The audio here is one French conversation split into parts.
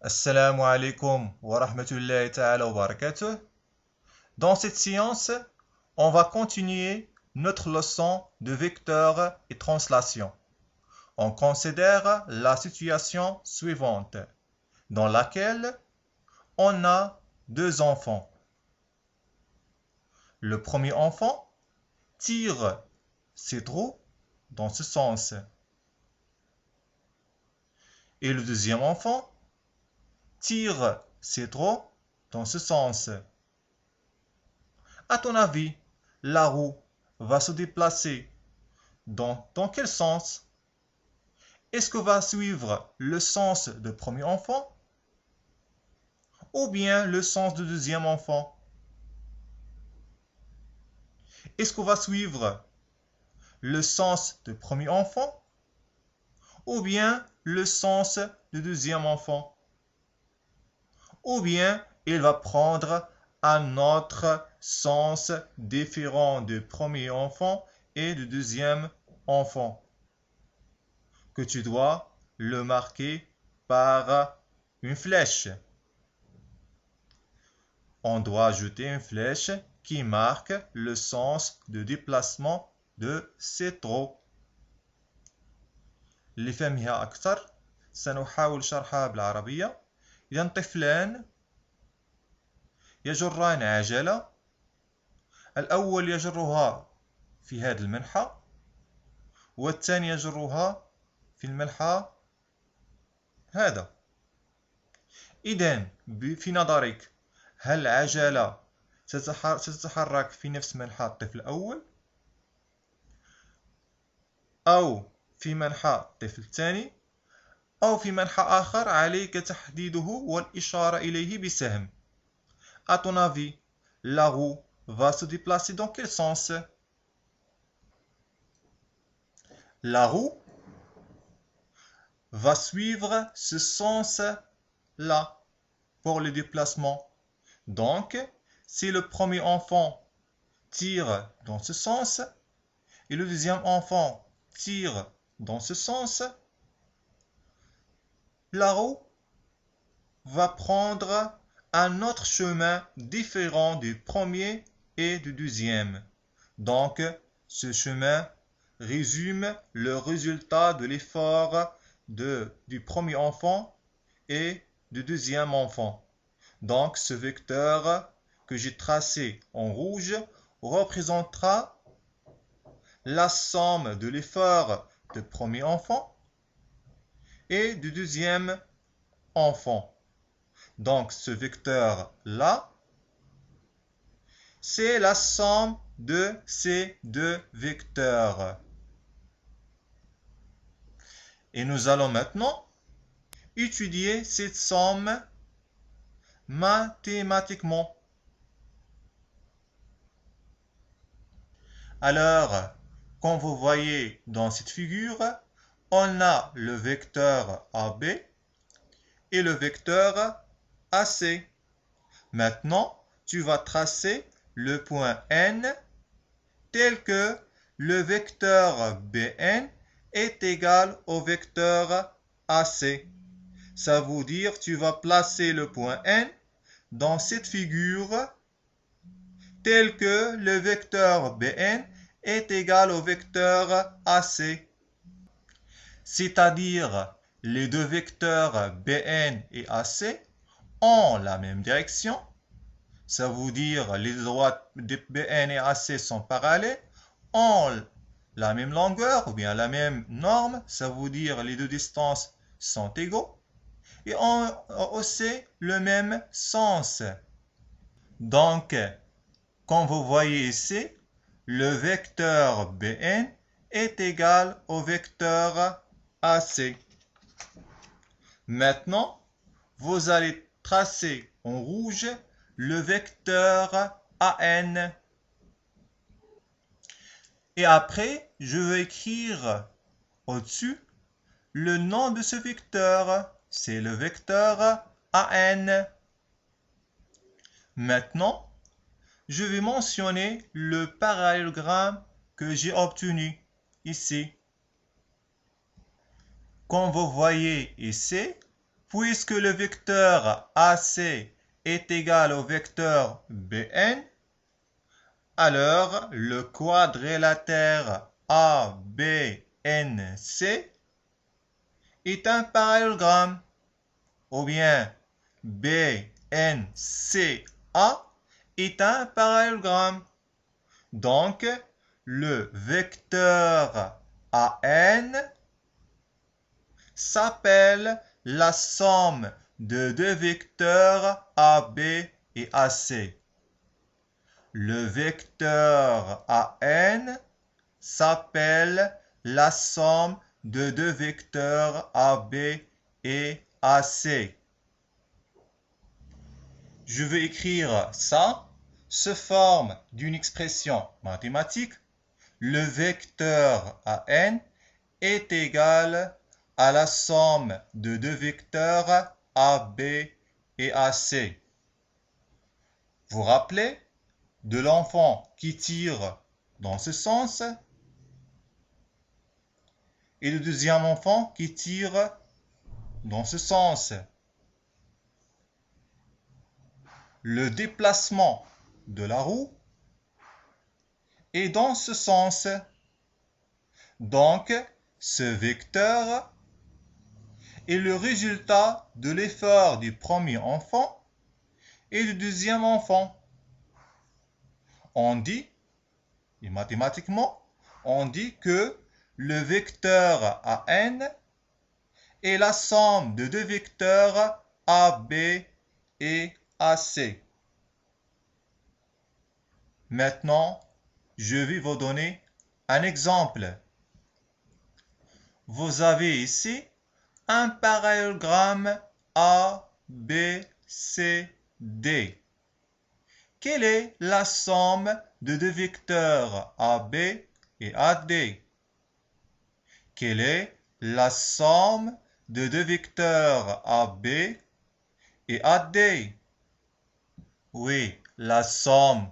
Assalamu alaikum wa rahmatullahi ta'ala wa barakatuh. Dans cette séance, on va continuer notre leçon de vecteurs et translation. On considère la situation suivante, dans laquelle on a deux enfants. Le premier enfant tire ses trous dans ce sens. Et le deuxième enfant tire ses trous dans ce sens. À ton avis, la roue va se déplacer dans quel sens? Est-ce que va suivre le sens de premier enfant ou bien le sens de deuxième enfant? Est-ce qu'on va suivre le sens de premier enfant ou bien le sens de deuxième enfant? Ou bien il va prendre un autre sens différent du premier enfant et du deuxième enfant, que tu dois le marquer par une flèche. On doit ajouter une flèche qui marque le sens de déplacement de ces trous. لفهمها أكثر سنحاول شرحها بالعربية. إذا طفلان يجران عجلة، الأول يجرها في هذا المنحى والثاني يجرها في المنحى هذا. إذن في نظرك هل العجلة ستتحرك في نفس منحى الطفل الأول أو في منحى الطفل الثاني أو في منحى آخر عليك تحديده والإشارة إليه بسهم. À ton avis, la roue va se déplacer dans quel sens? La roue va suivre ce sens-là pour le déplacement. Donc, si le premier enfant tire dans ce sens et le deuxième enfant tire dans ce sens, la roue va prendre un autre chemin différent du premier et du deuxième. Donc, ce chemin résume le résultat de l'effort du premier enfant et du deuxième enfant. Donc, ce vecteur que j'ai tracé en rouge représentera la somme de l'effort du premier enfant et du deuxième enfant. Donc, ce vecteur-là, c'est la somme de ces deux vecteurs. Et nous allons maintenant étudier cette somme mathématiquement. Alors, comme vous voyez dans cette figure, on a le vecteur AB et le vecteur AC. Maintenant, tu vas tracer le point N tel que le vecteur BN est égal au vecteur AC. Ça veut dire tu vas placer le point N dans cette figure tel que le vecteur BN est égal au vecteur AC. C'est-à-dire les deux vecteurs BN et AC ont la même direction, ça veut dire les droites de BN et AC sont parallèles, ont la même longueur ou bien la même norme, ça veut dire les deux distances sont égaux et ont aussi le même sens. Donc, comme vous voyez ici, le vecteur BN est égal au vecteur AC. Maintenant, vous allez tracer en rouge le vecteur AN. Et après, je vais écrire au-dessus le nom de ce vecteur. C'est le vecteur AN. Maintenant, je vais mentionner le parallélogramme que j'ai obtenu ici. Comme vous voyez ici, puisque le vecteur AC est égal au vecteur BN, alors le quadrilatère ABNC est un parallélogramme, ou bien BNCA est un parallélogramme. Donc, le vecteur AN s'appelle la somme de deux vecteurs AB et AC. Le vecteur AN s'appelle la somme de deux vecteurs AB et AC. Je vais écrire ça sous forme d'une expression mathématique. Le vecteur AN est égal à la somme de deux vecteurs AB et AC. Vous vous rappelez de l'enfant qui tire dans ce sens et le deuxième enfant qui tire dans ce sens. Le déplacement de la roue est dans ce sens. Donc, ce vecteur est le résultat de l'effort du premier enfant et du deuxième enfant. On dit, et mathématiquement, on dit que le vecteur AN est la somme de deux vecteurs AB et AC. Maintenant, je vais vous donner un exemple. Vous avez ici un parallélogramme ABCD. Quelle est la somme de deux vecteurs AB et AD? Quelle est la somme de deux vecteurs AB et AD? Oui, la somme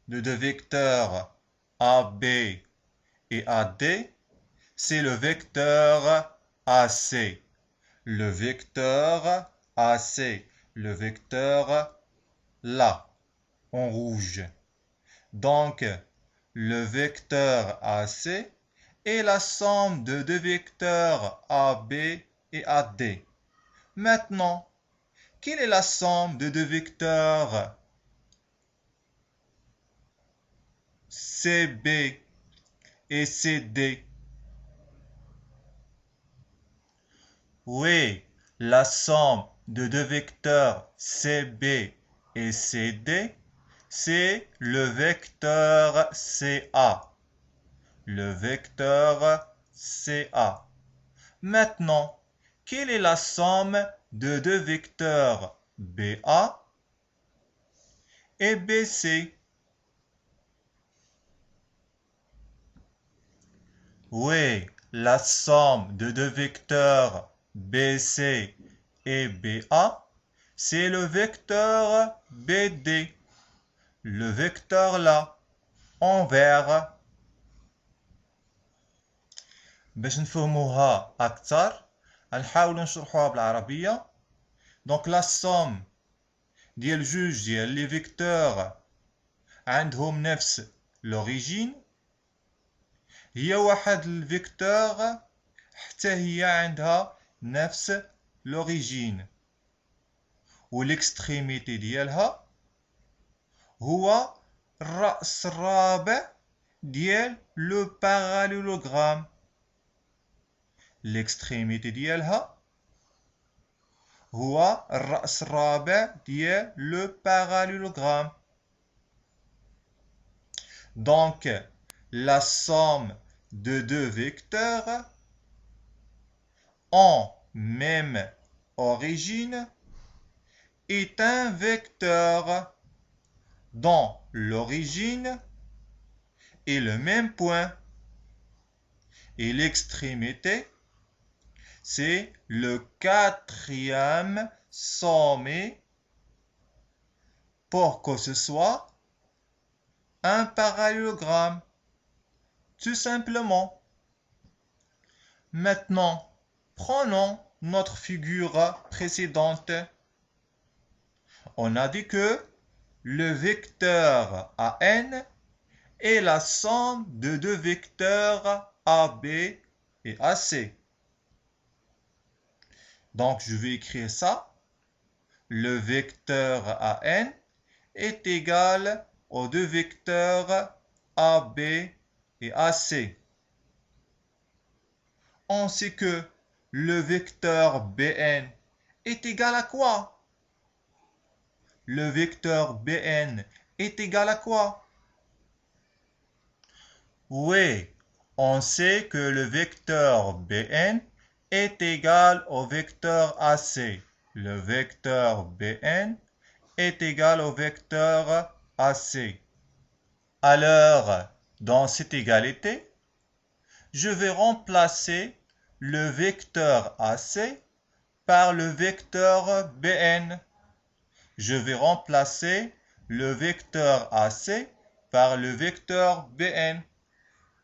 de deux vecteurs AB et AD, c'est le vecteur AC. Le vecteur AC, le vecteur là, en rouge. Donc, le vecteur AC est la somme de deux vecteurs AB et AD. Maintenant, quelle est la somme de deux vecteurs CB et CD? Oui, la somme de deux vecteurs CB et CD, c'est le vecteur CA. Le vecteur CA. Maintenant, quelle est la somme de deux vecteurs BA et BC? Oui, la somme de deux vecteurs BC et BA, c'est le vecteur BD. Le vecteur là, en vert. باش نفهموها أكثر نحاول نشرحوها بالعربية. دونك لا somme ديال جوج ديال لي فيكتور عندهم نفس لوريجين هي واحد الفيكتور حتى هي عندها نفس لوريجين والاكستريميتي ديالها هو الرأس الرابع ديال لو باراليلوغرام. l'extrémité ديالها هو الرأس الرابع ديال le parallélogramme. Donc, la somme de deux vecteurs en même origine est un vecteur dont l'origine est le même point et l'extrémité c'est le quatrième sommet pour que ce soit un parallélogramme. Tout simplement. Maintenant, prenons notre figure précédente. On a dit que le vecteur AN est la somme de deux vecteurs AB et AC. Donc, je vais écrire ça. Le vecteur AN est égal aux deux vecteurs AB et AC. On sait que le vecteur BN est égal à quoi? Le vecteur BN est égal à quoi? Oui, on sait que le vecteur BN est égal au vecteur AC. Le vecteur BN est égal au vecteur AC. Alors, dans cette égalité, je vais remplacer le vecteur AC par le vecteur BN. Je vais remplacer le vecteur AC par le vecteur BN,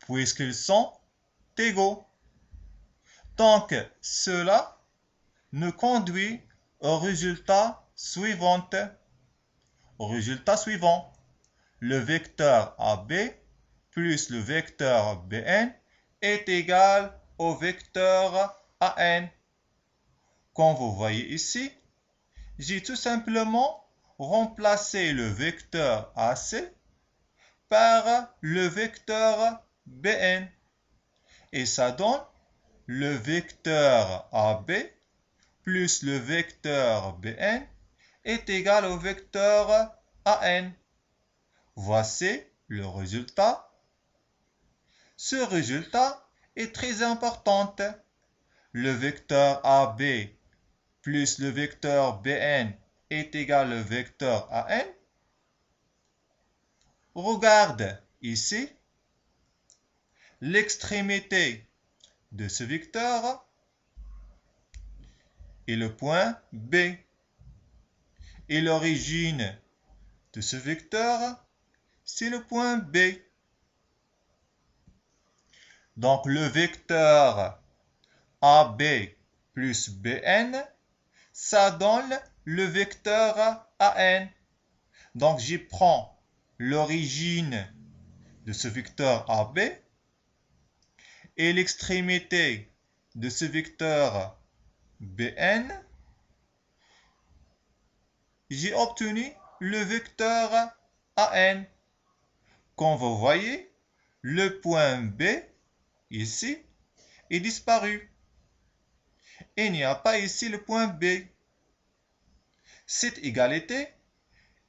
puisqu'ils sont égaux. Donc, cela nous conduit au résultat suivant. Le vecteur AB plus le vecteur BN est égal au vecteur AN. Comme vous voyez ici, j'ai tout simplement remplacé le vecteur AC par le vecteur BN. Et ça donne le vecteur AB plus le vecteur BN est égal au vecteur AN. Voici le résultat. Ce résultat est très important. Le vecteur AB plus le vecteur BN est égal au vecteur AN. Regarde ici, l'extrémité de ce vecteur est le point B. Et l'origine de ce vecteur, c'est le point B. Donc le vecteur AB plus BN, ça donne le vecteur AN. Donc j'y prends l'origine de ce vecteur AB et l'extrémité de ce vecteur BN. J'ai obtenu le vecteur AN. Comme vous voyez, le point B, ici, est disparu. Il n'y a pas ici le point B. Cette égalité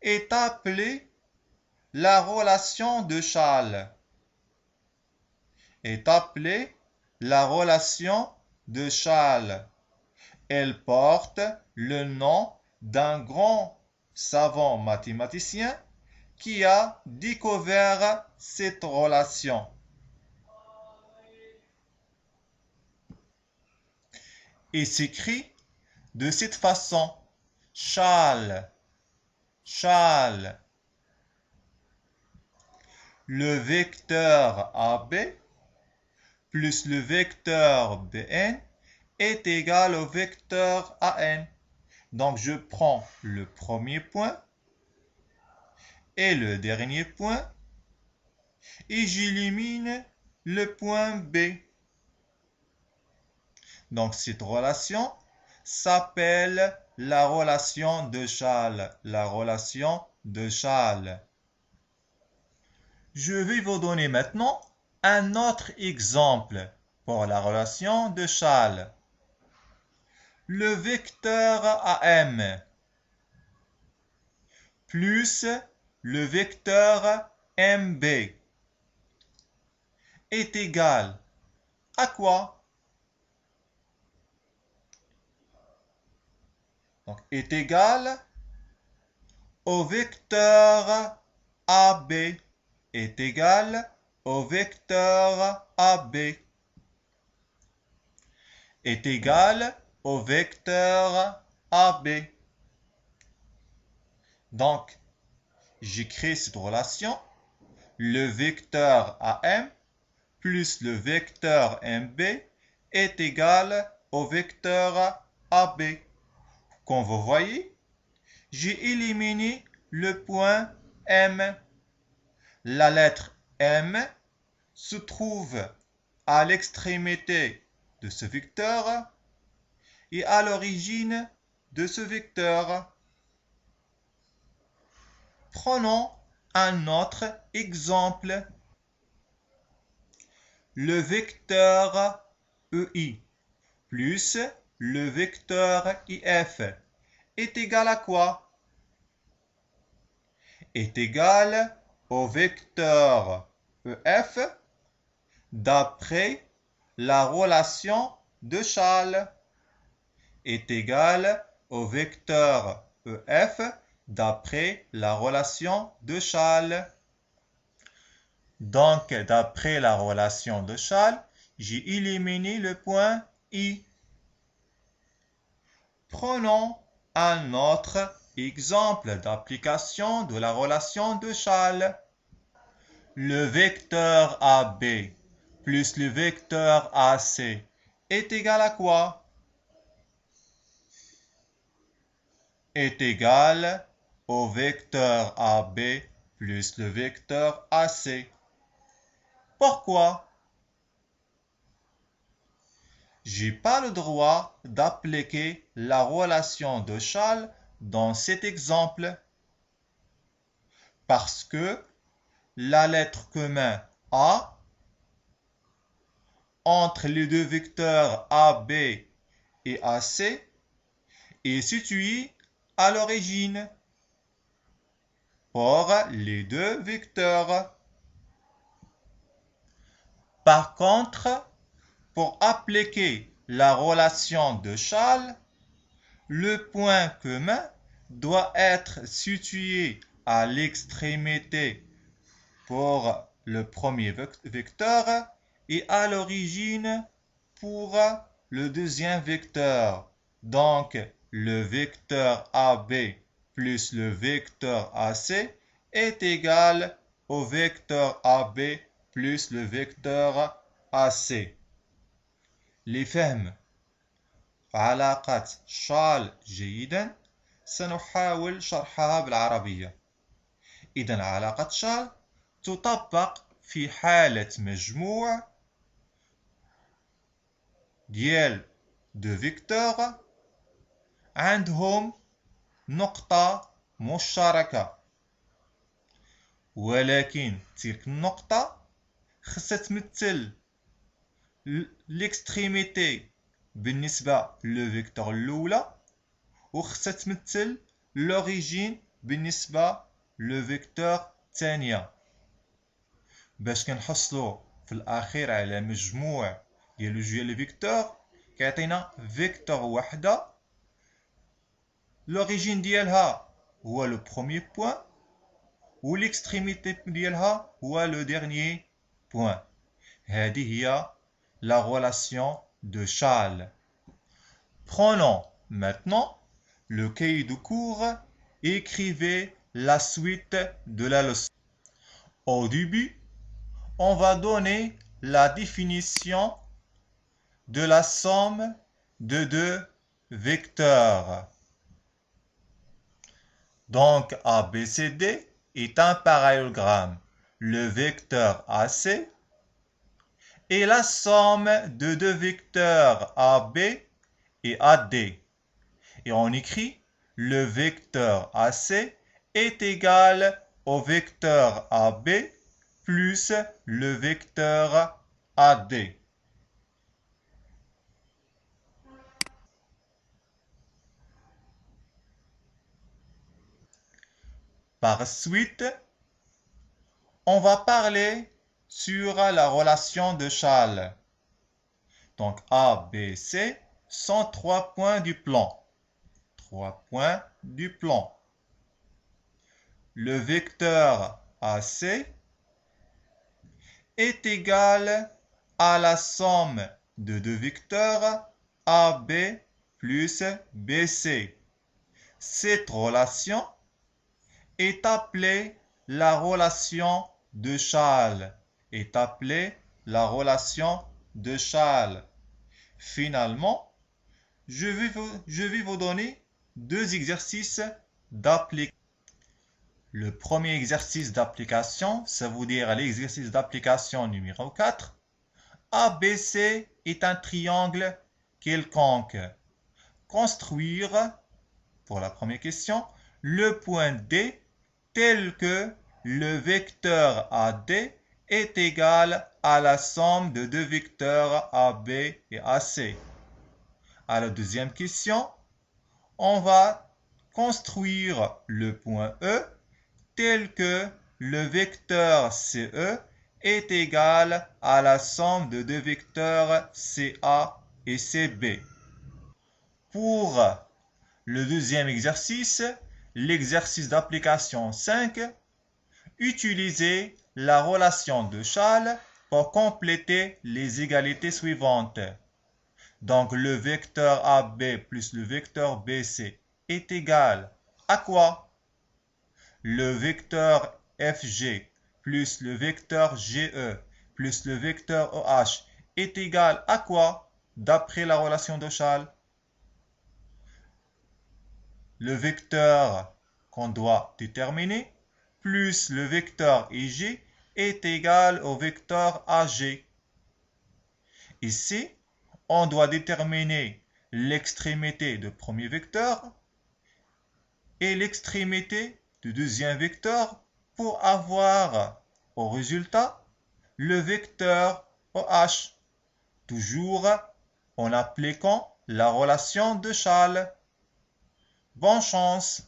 est appelée la relation de Chasles. Elle porte le nom d'un grand savant mathématicien qui a découvert cette relation. Il s'écrit de cette façon: Chasles. Le vecteur AB plus le vecteur BN est égal au vecteur AN. Donc je prends le premier point et le dernier point et j'élimine le point B. Donc cette relation s'appelle la relation de Chasles. Je vais vous donner maintenant un autre exemple pour la relation de Chasles. Le vecteur AM plus le vecteur MB est égal à quoi? Donc, est égal au vecteur AB. Est égal au vecteur AB. Est égal au vecteur AB. Donc, j'écris cette relation. Le vecteur AM plus le vecteur MB est égal au vecteur AB. Comme vous voyez, j'ai éliminé le point M. La lettre M se trouve à l'extrémité de ce vecteur et à l'origine de ce vecteur. Prenons un autre exemple. Le vecteur EI plus le vecteur IF est égal à quoi? Est égal au vecteur EF d'après la relation de Schall. Est égal au vecteur EF d'après la relation de Schall. Donc, d'après la relation de Schall, j'ai éliminé le point I. Prenons un autre exemple d'application de la relation de Schall. Le vecteur AB plus le vecteur AC est égal à quoi? Est égal au vecteur AB plus le vecteur AC. Pourquoi? J'ai pas le droit d'appliquer la relation de Schall dans cet exemple parce que la lettre commune A entre les deux vecteurs AB et AC est située à l'origine pour les deux vecteurs. Par contre, pour appliquer la relation de Schall, le point commun doit être situé à l'extrémité pour le premier vecteur et à l'origine pour le deuxième vecteur. Donc, le vecteur AB plus le vecteur AC est égal au vecteur AB plus le vecteur AC. لفهم علاقة شال جيدا سنحاول شرحها بالعربية. إذن علاقة شال تطبق في حالة مجموع ديال دو فيكتور عندهم نقطة مشتركة، ولكن تلك النقطة خصها تمثل l'extrémité بالنسبة للفيكتور الأولى وخصها تمثل l'origine بالنسبة للفيكتور الثانية باش كنحصلو في الأخير على مجموع ديال جوج لي فيكتور كيعطينا فيكتور وحدة l'origine ديالها هو لو بروميير بوين و l'extrémité ديالها هو لو dernier بوين. هذه هي la relation de Schall. Prenons maintenant le cahier de cours et écrivez la suite de la leçon. Au début, on va donner la définition de la somme de deux vecteurs. Donc, ABCD est un parallélogramme. Le vecteur AC et la somme de deux vecteurs AB et AD. Et on écrit le vecteur AC est égal au vecteur AB plus le vecteur AD. Par suite, on va parler sur la relation de Schall. Donc A, B, C sont 3 points du plan. 3 points du plan. Le vecteur AC est égal à la somme de deux vecteurs AB plus BC. Cette relation est appelée la relation de Schall. Est appelée la relation de Schall. Finalement, je vais vous donner deux exercices d'application. Le premier exercice d'application, ça veut dire l'exercice d'application numéro 4. ABC est un triangle quelconque. Construire, pour la première question, le point D tel que le vecteur AD est égal à la somme de deux vecteurs AB et AC. À la deuxième question, on va construire le point E tel que le vecteur CE est égal à la somme de deux vecteurs CA et CB. Pour le deuxième exercice, l'exercice d'application 5, utilisez la relation de Chasles pour compléter les égalités suivantes. Donc le vecteur AB plus le vecteur BC est égal à quoi? Le vecteur FG plus le vecteur GE plus le vecteur OH est égal à quoi d'après la relation de Chasles? Le vecteur qu'on doit déterminer plus le vecteur IG est égal au vecteur AG. Ici, on doit déterminer l'extrémité du premier vecteur et l'extrémité du deuxième vecteur pour avoir au résultat le vecteur OH, toujours en appliquant la relation de Chasles. Bonne chance!